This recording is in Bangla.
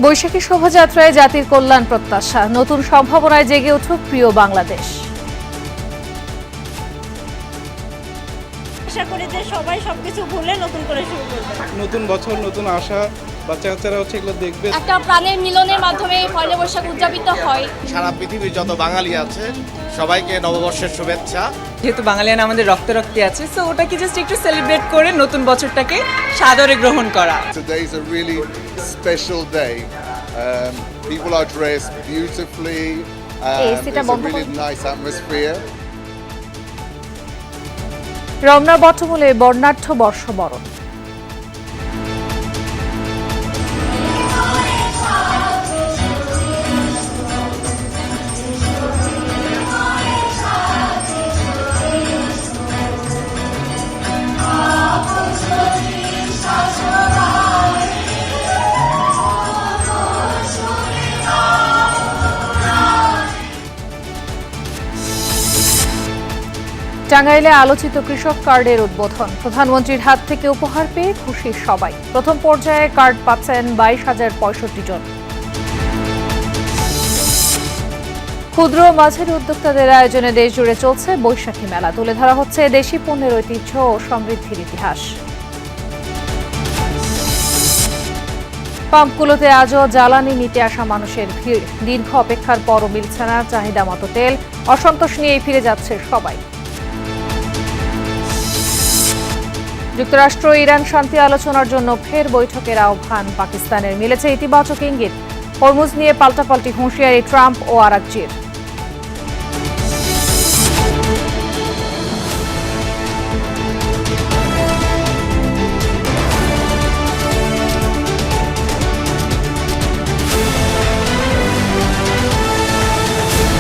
বৈশাখী শোভাযাত্রায় জাতির কল্যাণ প্রত্যাশা, নতুন সম্ভাবনায় জেগে উঠুক প্রিয় বাংলাদেশ। আশা করি যে সবাই সবকিছু ভুলে নতুন করে শুরু করবে। নতুন বছর, নতুন আশা, বাচ্চা-কাচ্চারা এগুলো দেখবে। একটা প্রাণের মিলনের মাধ্যমে পয়লা বৈশাখ উদযাপিত হয়। সারা পৃথিবীর যত বাঙালি আছে সবাইকে নববর্ষের শুভেচ্ছা। যেহেতু বাঙালিয়ান আমাদের রক্তে রক্তে আছে, সো ওটাকে জাস্ট একটু সেলিব্রেট করে নতুন বছরটাকে সাদরে গ্রহণ করা। Today is a really special day. People are dressed beautifully. It's a really nice atmosphere. Ramna বটমূলে বর্ণাঢ্য বর্ষবরণ। টাঙ্গাইলে আলোচিত কৃষক কার্ডের উদ্বোধন, প্রধানমন্ত্রীর হাত থেকে উপহার পেয়ে খুশি সবাই। প্রথম পর্যায়ে কার্ড পাচ্ছেন 22,065 জন। ক্ষুদ্র ও মাঝারি উদ্যোক্তাদের আয়োজনে দেশ জুড়ে চলছে বৈশাখী মেলা, তুলে ধরা হচ্ছে দেশি পণ্যের ঐতিহ্য ও সমৃদ্ধির ইতিহাস। পাম্পগুলোতে আজও জ্বালানি নিতে আসা মানুষের ভিড়, দীর্ঘ অপেক্ষার পরও মিলছে না চাহিদা মতো তেল, অসন্তোষ নিয়েই ফিরে যাচ্ছে সবাই। যুক্তরাষ্ট্র ইরান শান্তি আলোচনার জন্য ফের বৈঠকের আহ্বান পাকিস্তানের, মিলেছে ইতিবাচক ইঙ্গিত। হরমুজ নিয়ে পাল্টাপাল্টি হুঁশিয়ারি ট্রাম্প ও আরাকচির।